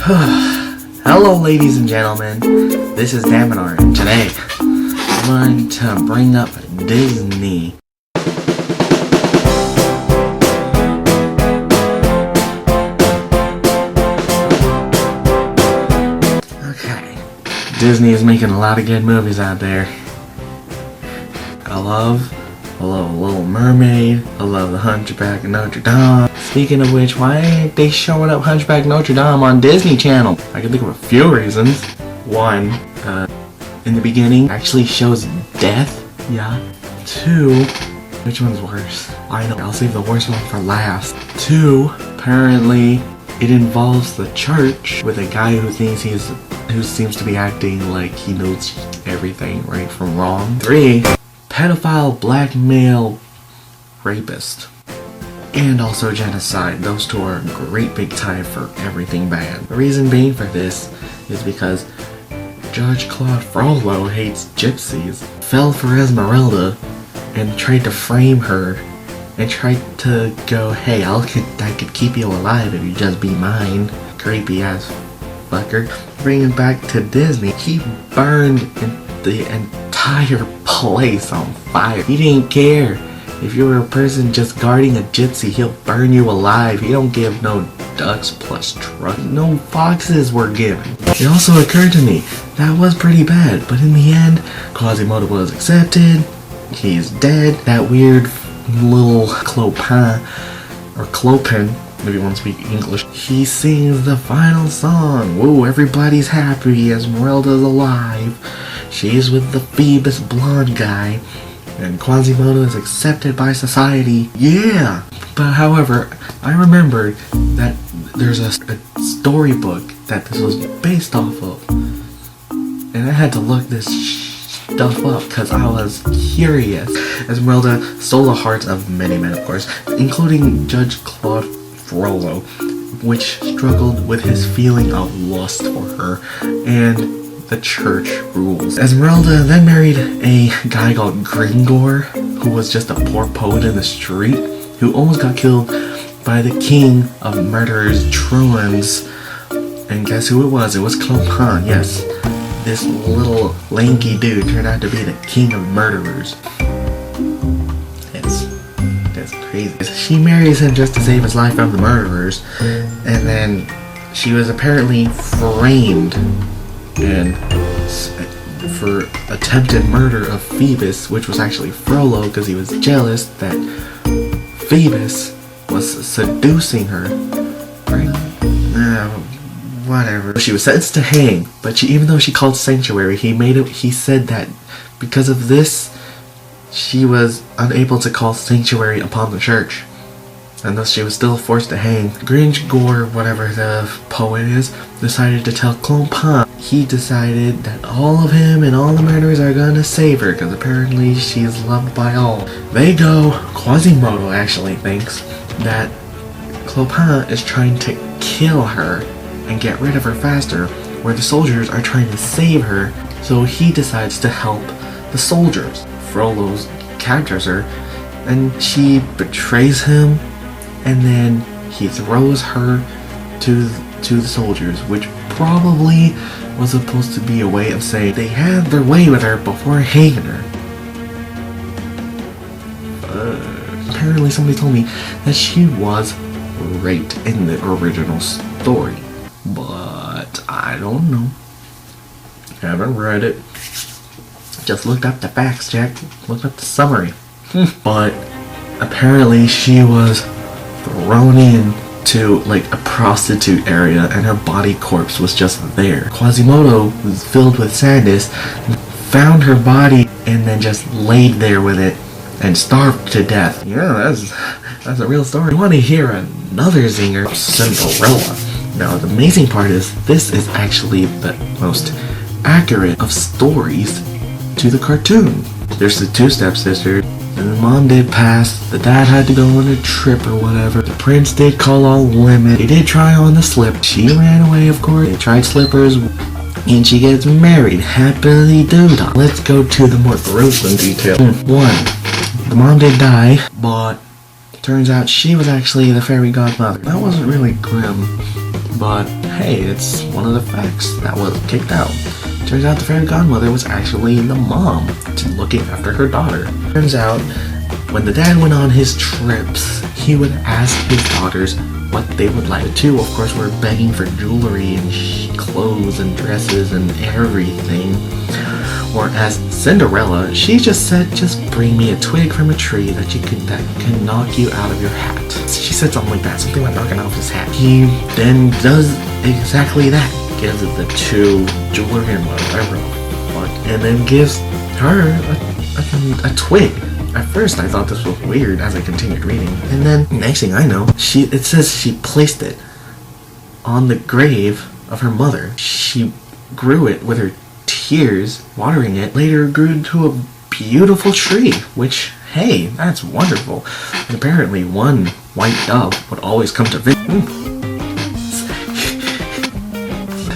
Hello ladies and gentlemen, this is Daminar, and today I'm going to bring up Disney. Okay, Disney is making a lot of good movies out there. I love Little Mermaid, I love The Hunchback of Notre Dame. Speaking of which, why ain't they showing up Hunchback of Notre Dame on Disney Channel? I can think of a few reasons. One, in the beginning, actually shows death. Yeah. Two, which one's worse? I know, I'll save the worst one for last. Two, apparently it involves the church with a guy who seems to be acting like he knows everything right from wrong. Three, pedophile, blackmail, rapist, and also genocide. Those two are a great big tie for everything bad. The reason being for this is because Judge Claude Frollo hates gypsies, fell for Esmeralda, and tried to frame her, and tried to go, hey, I could keep you alive if you just be mine. Creepy ass fucker. Bring it back to Disney. He burned the entire place on fire. He didn't care. If you were a person just guarding a gypsy, he'll burn you alive. He don't give no ducks plus truck. No foxes were given. It also occurred to me, that was pretty bad, but in the end, Quasimodo was accepted. He's dead. That weird little Clopin, if you want to speak English, he sings the final song. Woo, everybody's happy. Esmeralda's alive. She's with the Phoebus blonde guy. And Quasimodo is accepted by society. Yeah! But however, I remembered that there's a storybook that this was based off of. And I had to look this stuff up because I was curious. Esmeralda stole the hearts of many men, of course, including Judge Claude Frollo, which struggled with his feeling of lust for her and the church rules. Esmeralda then married a guy called Grimm, who was just a poor poet in the street, who almost got killed by the king of murderers, truants. And guess who it was? It was Clopin, yes. This little lanky dude turned out to be the king of murderers. That's crazy. She marries him just to save his life from the murderers, and then she was apparently framed and for attempted murder of Phoebus, which was actually Frollo because he was jealous that Phoebus was seducing her. Right? Whatever. She was sentenced to hang, but even though she called sanctuary, he said that because of this, she was unable to call sanctuary upon the church, and thus she was still forced to hang. Grimm, whatever the poet is, decided to tell Clopin. He decided that all of him and all the murderers are gonna save her, because apparently she's loved by all. They go, Quasimodo actually thinks that Clopin is trying to kill her and get rid of her faster, where the soldiers are trying to save her, so he decides to help the soldiers. Frollo captures her, and she betrays him, and then he throws her to the soldiers, which probably was supposed to be a way of saying they had their way with her before hanging her. Apparently somebody told me that she was raped in the original story, but I don't know. Haven't read it. Just looked up the facts, Jack. Looked up the summary. But apparently she was thrown into like a prostitute area, and her body corpse was just there. Quasimodo was filled with sadness, found her body, and then just laid there with it and starved to death. Yeah, that's a real story. You want to hear another zinger? Cinderella. Now the amazing part is this is actually the most accurate of stories to the cartoon. There's the two stepsisters. And the mom did pass, the dad had to go on a trip or whatever. The prince did call all women. He did try on the slip. She ran away, of course. They tried slippers, and she gets married. Happily doo-dah. Let's go to the more gruesome detail. 1. The mom did die, but turns out she was actually the fairy godmother. That wasn't really grim. But hey, it's one of the facts that was kicked out. Turns out the fairy godmother was actually the mom looking after her daughter. Turns out, when the dad went on his trips, he would ask his daughters what they would like. The two, of course, were begging for jewelry and clothes and dresses and everything. Or as Cinderella, she just said, just bring me a twig from a tree that can knock you out of your hat. She said something like that, something about knocking off his hat. He then does exactly that. Gives the two jewelry and whatever, and then gives her a twig. At first I thought this was weird as I continued reading, and then next thing I know, it says she placed it on the grave of her mother. She grew it with her tears, watering it, later grew into a beautiful tree, which, hey, that's wonderful. And apparently one white dove would always come to visit.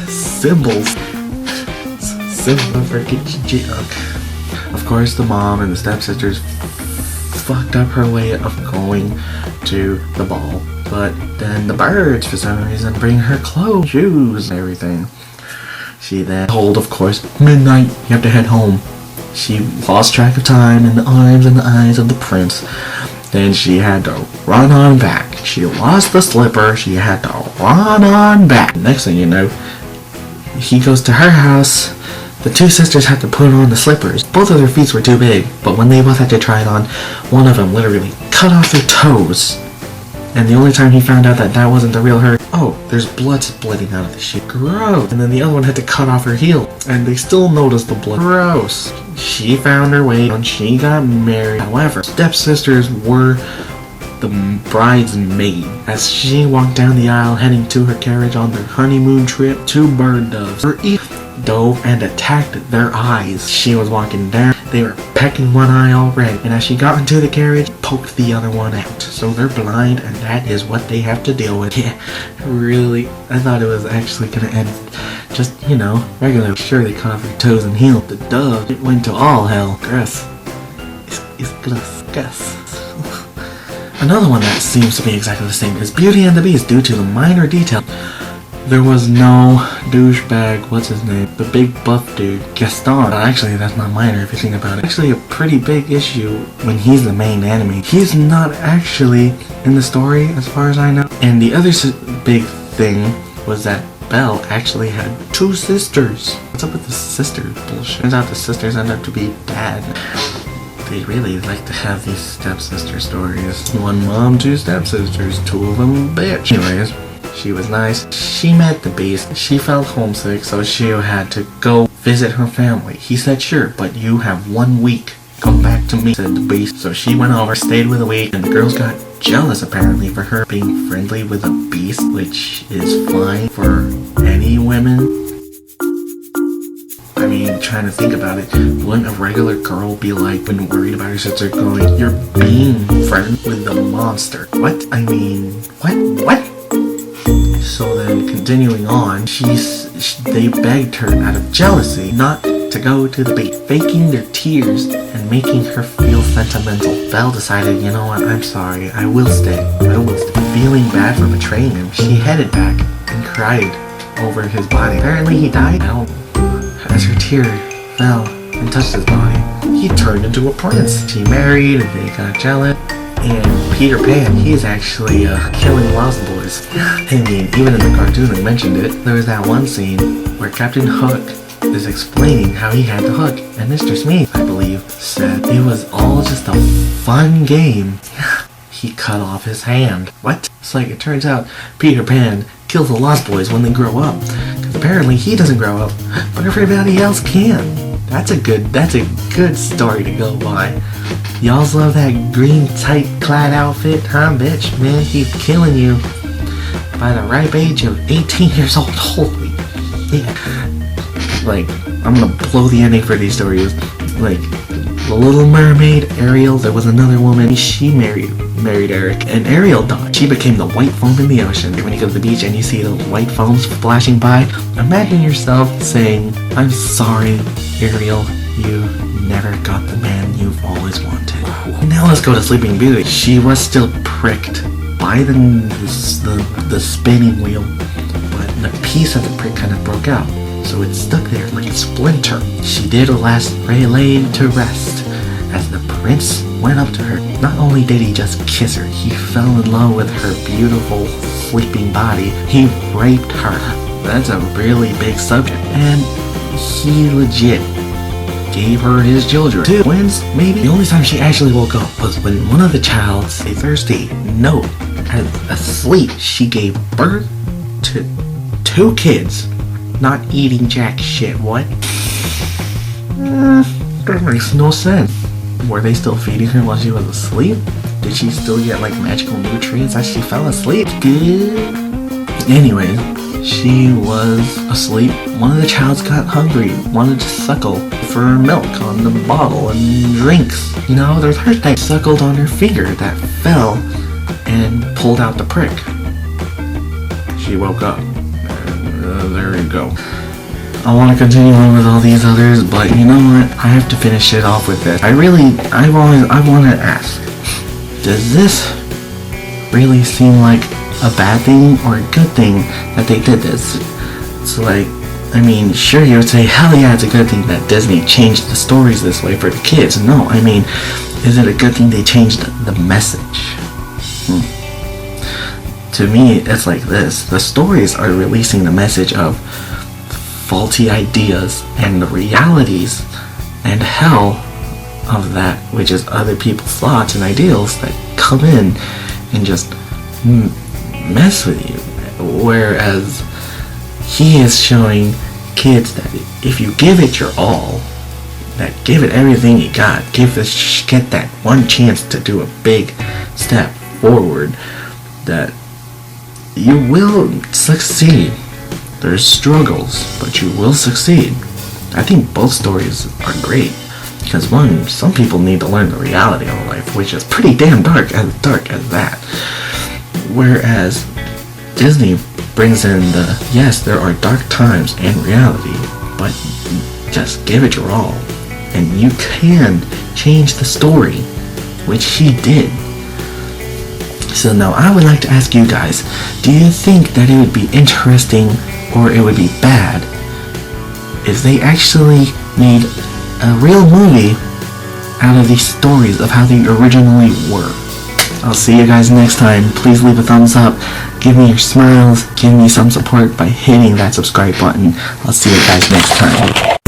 Symbols for junk. Of course, the mom and the stepsisters fucked up her way of going to the ball, but then the birds, for some reason, bring her clothes, shoes, and everything. She then told, of course, midnight, you have to head home. She lost track of time in the arms and the eyes of the prince. Then she had to run on back. She lost the slipper. She had to run on back. Next thing you know, he goes to her house. The two sisters had to put on the slippers. Both of their feet were too big, but when they both had to try it on, one of them literally cut off their toes. And the only time he found out that wasn't the real her, oh, there's blood splitting out of the shoe. Gross. And then the other one had to cut off her heel, and they still noticed the blood. Gross. She found her way and she got married. However, stepsisters were the bridesmaid. As she walked down the aisle heading to her carriage on their honeymoon trip, two bird doves dove and attacked their eyes. She was walking down, they were pecking one eye already, and as she got into the carriage, poked the other one out. So they're blind, and that is what they have to deal with. Yeah, really, I thought it was actually gonna end just, regular. Sure, they cut off their toes and heels. The dove, it went to all hell. Gross. It's gross. Another one that seems to be exactly the same is Beauty and the Beast, due to the minor detail. There was no douchebag, what's his name? The big buff dude, Gaston. Actually, that's not minor if you think about it. Actually, a pretty big issue when he's the main enemy. He's not actually in the story, as far as I know. And the other big thing was that Belle actually had two sisters. What's up with the sister bullshit? Turns out the sisters end up to be bad. They really like to have these stepsister stories. One mom, two stepsisters, two of them bitch. Anyways, she was nice. She met the Beast. She felt homesick, so she had to go visit her family. He said, sure, but you have 1 week. Come back to me, said the Beast. So she went over, stayed with a week, and the girls got jealous apparently for her being friendly with a beast, which is fine for any women. I mean, trying to think about it, wouldn't a regular girl be like when worried about her sister going, you're being friends with the monster? What? I mean, what? So then, continuing on, they begged her out of jealousy not to go to the beach, faking their tears and making her feel sentimental. Belle decided, you know what, I'm sorry, I will stay. Feeling bad for betraying him, she headed back and cried over his body. Apparently he died. As her tear fell and touched his body, he turned into a prince. She married and they got jealous. And Peter Pan, he's actually killing Lost Boys. I mean, even in the cartoon they mentioned it. There was that one scene where Captain Hook is explaining how he had the hook, and Mr. Smith, I believe, said it was all just a fun game. He cut off his hand. What? It's like, it turns out Peter Pan kills the Lost Boys when they grow up. Because apparently he doesn't grow up, but everybody else can. That's a good story to go by. Y'all's love that green tight clad outfit, huh, bitch? Man, he's killing you by the ripe age of 18 years old. Holy yeah. Like, I'm gonna blow the ending for these stories. Like, The Little Mermaid, Ariel, there was another woman. She married Eric, and Ariel died. She became the white foam in the ocean. When you go to the beach and you see those white foams splashing by, imagine yourself saying, I'm sorry, Ariel, you never got the man you've always wanted. Now let's go to Sleeping Beauty. She was still pricked by the spinning wheel, the piece of the prick kind of broke out, so it stuck there like a splinter. She did at last lay laid to rest. As the prince went up to her, not only did he just kiss her, he fell in love with her beautiful sleeping body. He raped her. That's a really big subject. And he legit gave her his children. 2 twins, maybe? The only time she actually woke up was when one of the child's a thirsty note. As asleep, she gave birth to 2 kids. Not eating jack shit, what? That makes no sense. Were they still feeding her while she was asleep? Did she still get like magical nutrients as she fell asleep? Good. Anyway, she was asleep. One of the childs got hungry, wanted to suckle for milk on the bottle and drinks. You know, there's her thing. Suckled on her finger that fell and pulled out the prick. She woke up. There you go. I want to continue on with all these others, but you know what? I have to finish it off with this. I want to ask, does this really seem like a bad thing or a good thing that they did this? It's like, I mean, sure, you would say, hell yeah, it's a good thing that Disney changed the stories this way for the kids. No, I mean, is it a good thing they changed the message? To me, it's like this. The stories are releasing the message of faulty ideas and the realities and hell of that, which is other people's thoughts and ideals that come in and just mess with you. Whereas he is showing kids that if you give it your all, that give it everything you got, get that one chance to do a big step forward, that you will succeed. There's struggles, but you will succeed. I think both stories are great, because one, some people need to learn the reality of life, which is pretty damn dark as that. Whereas Disney brings in the, yes, there are dark times and reality, but just give it your all, and you can change the story, which he did. So now I would like to ask you guys, do you think that it would be interesting or it would be bad if they actually made a real movie out of these stories of how they originally were? I'll see you guys next time. Please leave a thumbs up, give me your smiles, give me some support by hitting that subscribe button. I'll see you guys next time.